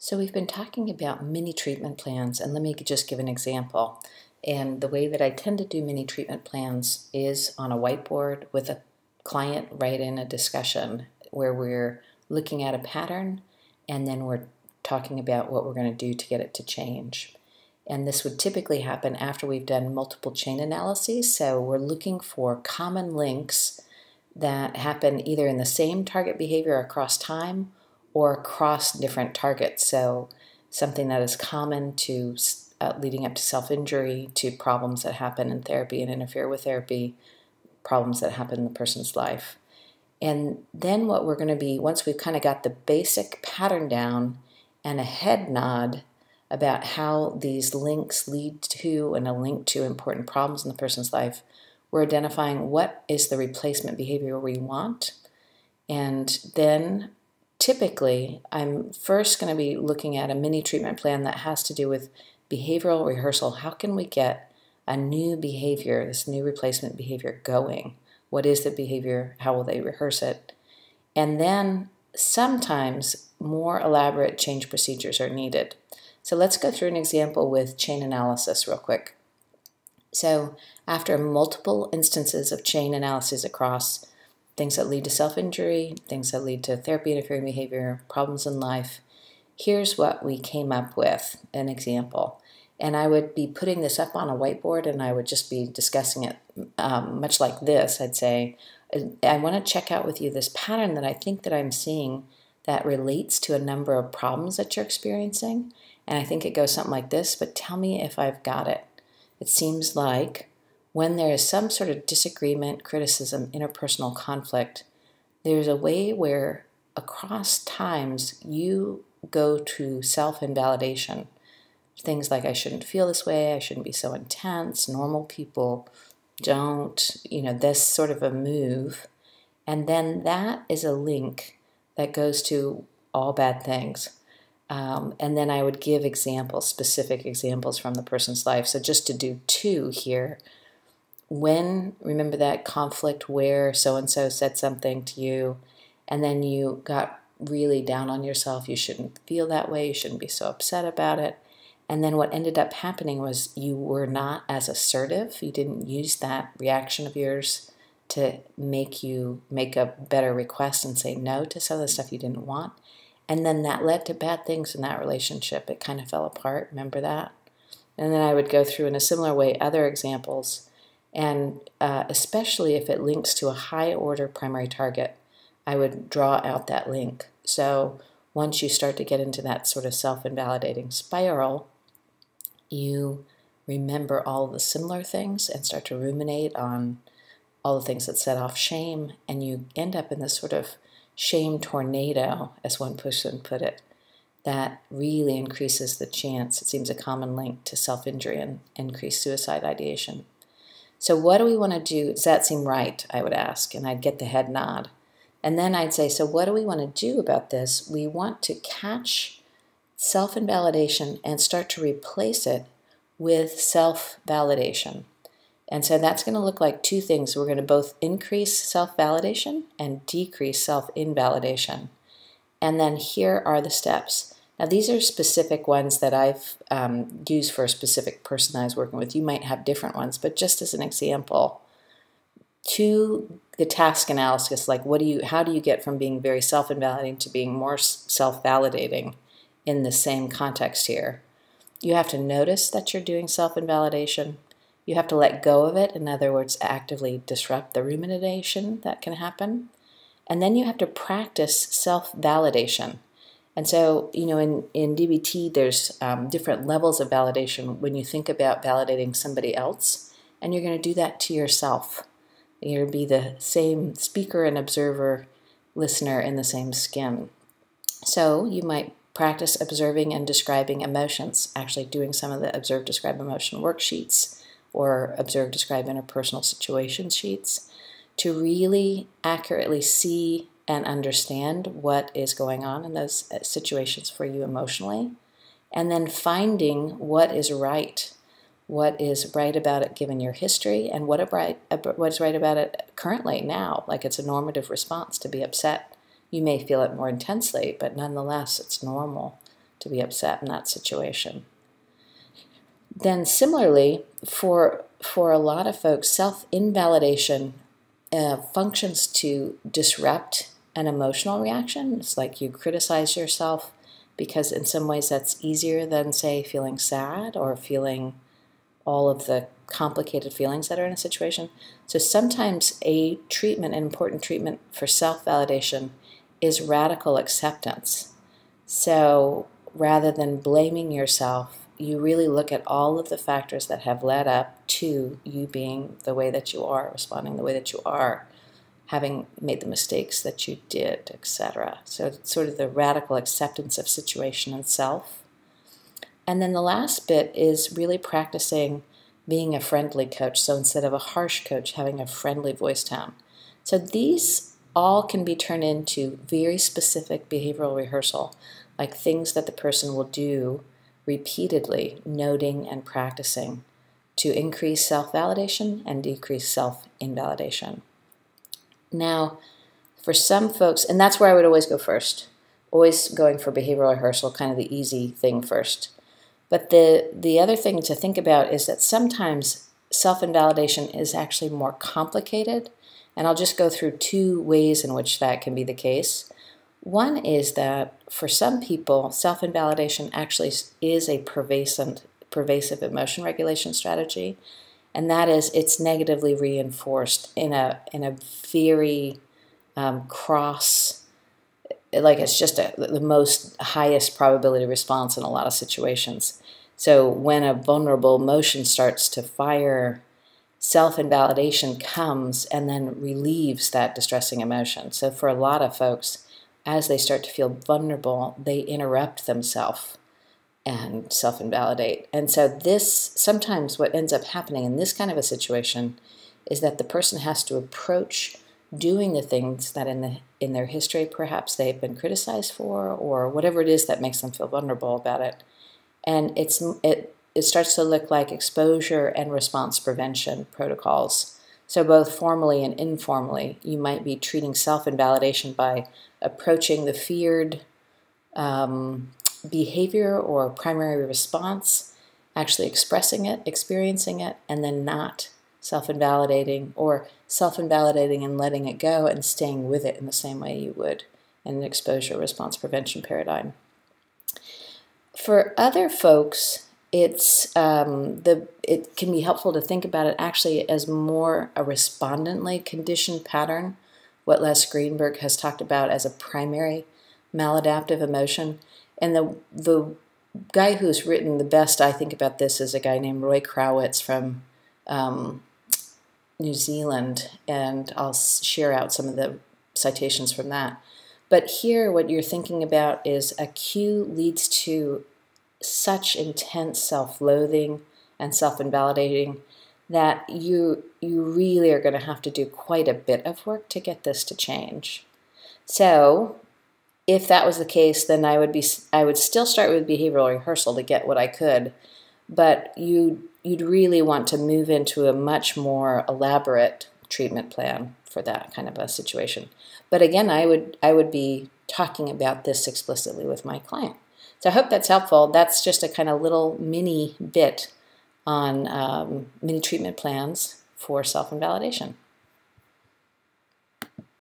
So we've been talking about mini treatment plans, and let me just give an example. And the way that I tend to do mini treatment plans is on a whiteboard with a client right in a discussion where we're looking at a pattern and then we're talking about what we're going to do to get it to change. And this would typically happen after we've done multiple chain analyses. So we're looking for common links that happen either in the same target behavior across time or across different targets. So something that is common to leading up to self-injury, to problems that happen in therapy and interfere with therapy, problems that happen in the person's life. And then what we're going to be, once we've kind of got the basic pattern down and a head nod about how these links lead to and a link to important problems in the person's life, we're identifying what is the replacement behavior we want. And then typically, I'm first going to be looking at a mini treatment plan that has to do with behavioral rehearsal. How can we get a new behavior, this new replacement behavior going? What is the behavior? How will they rehearse it? And then sometimes more elaborate change procedures are needed. So let's go through an example with chain analysis real quick. So after multiple instances of chain analysis across things that lead to self-injury, things that lead to therapy interfering behavior, problems in life, here's what we came up with, an example. And I would be putting this up on a whiteboard and I would just be discussing it much like this. I'd say, I want to check out with you this pattern that I think that I'm seeing that relates to a number of problems that you're experiencing. And I think it goes something like this, but tell me if I've got it. It seems like when there is some sort of disagreement, criticism, interpersonal conflict, there's a way where across times you go to self-invalidation. Things like, I shouldn't feel this way, I shouldn't be so intense, normal people don't, this sort of a move. And then that is a link that goes to all bad things. And then I would give examples, specific examples from the person's life. So just to do two here, remember that conflict where so-and-so said something to you, and then you got really down on yourself, you shouldn't feel that way, you shouldn't be so upset about it. And then what ended up happening was you were not as assertive, you didn't use that reaction of yours to make you make a better request and say no to some of the stuff you didn't want. And then that led to bad things in that relationship. It kind of fell apart, remember that? And then I would go through in a similar way other examples, and especially if it links to a high order primary target, I would draw out that link. So once you start to get into that sort of self-invalidating spiral, you remember all the similar things and start to ruminate on all the things that set off shame, and you end up in this sort of shame tornado, as one person put it, that really increases the chance. It seems a common link to self-injury and increased suicide ideation. So what do we want to do? Does that seem right? I would ask, and I'd get the head nod. And then I'd say, so what do we want to do about this? We want to catch self-invalidation and start to replace it with self-validation. And so that's going to look like two things. We're going to both increase self-validation and decrease self-invalidation. And then here are the steps. Now these are specific ones that I've used for a specific person I was working with. You might have different ones, but just as an example, to the task analysis, like how do you get from being very self-invalidating to being more self-validating in the same context here? You have to notice that you're doing self-invalidation. You have to let go of it, in other words, actively disrupt the rumination that can happen. And then you have to practice self-validation. And so, in DBT, there's different levels of validation when you think about validating somebody else, and you're going to do that to yourself. You're going to be the same speaker and observer, listener in the same skin. So you might practice observing and describing emotions, actually doing some of the observe, describe, emotion worksheets, or observe, describe, interpersonal situation sheets, to really accurately see and understand what is going on in those situations for you emotionally, and then finding what is right about it given your history, and what is right about it currently, now, like it's a normative response to be upset. You may feel it more intensely, but nonetheless, it's normal to be upset in that situation. Then similarly, for a lot of folks, self-invalidation functions to disrupt an emotional reaction. It's like you criticize yourself because in some ways that's easier than, say, feeling sad or feeling all of the complicated feelings that are in a situation. So sometimes an important treatment for self-validation is radical acceptance. So rather than blaming yourself, you really look at all of the factors that have led up to you being the way that you are, responding the way that you are, having made the mistakes that you did, etc. So it's sort of the radical acceptance of situation and self. And then the last bit is really practicing being a friendly coach. So instead of a harsh coach, having a friendly voice tone. So these all can be turned into very specific behavioral rehearsal, like things that the person will do repeatedly, noting and practicing to increase self-validation and decrease self-invalidation. Now, for some folks, and that's where I would always go first, always going for behavioral rehearsal, kind of the easy thing first. But the other thing to think about is that sometimes self-invalidation is actually more complicated, and I'll just go through two ways in which that can be the case. One is that for some people, self-invalidation actually is a pervasive emotion regulation strategy, and that is it's negatively reinforced in a very cross, like it's just the most highest probability response in a lot of situations. So when a vulnerable emotion starts to fire, self-invalidation comes and then relieves that distressing emotion. So for a lot of folks, as they start to feel vulnerable, they interrupt themselves and self-invalidate. And so this, sometimes what ends up happening in this kind of a situation is that the person has to approach doing the things that in their history perhaps they've been criticized for, or whatever it is that makes them feel vulnerable about it. And it starts to look like exposure and response prevention protocols. So both formally and informally, you might be treating self-invalidation by approaching the feared behavior or primary response, actually expressing it, experiencing it, and then not self-invalidating, or self-invalidating and letting it go and staying with it in the same way you would in an exposure response prevention paradigm. For other folks, it can be helpful to think about it actually as more a respondently conditioned pattern, what Les Greenberg has talked about as a primary maladaptive emotion. And the guy who's written the best, I think, about this is a guy named Roy Crowitz from New Zealand, and I'll share out some of the citations from that. But here what you're thinking about is a cue leads to such intense self-loathing and self-invalidating that you really are going to have to do quite a bit of work to get this to change. So if that was the case, then I would still start with behavioral rehearsal to get what I could, but you'd really want to move into a much more elaborate treatment plan for that kind of a situation. But again, I would be talking about this explicitly with my client. So I hope that's helpful. That's just a kind of little mini bit on mini treatment plans for self-invalidation.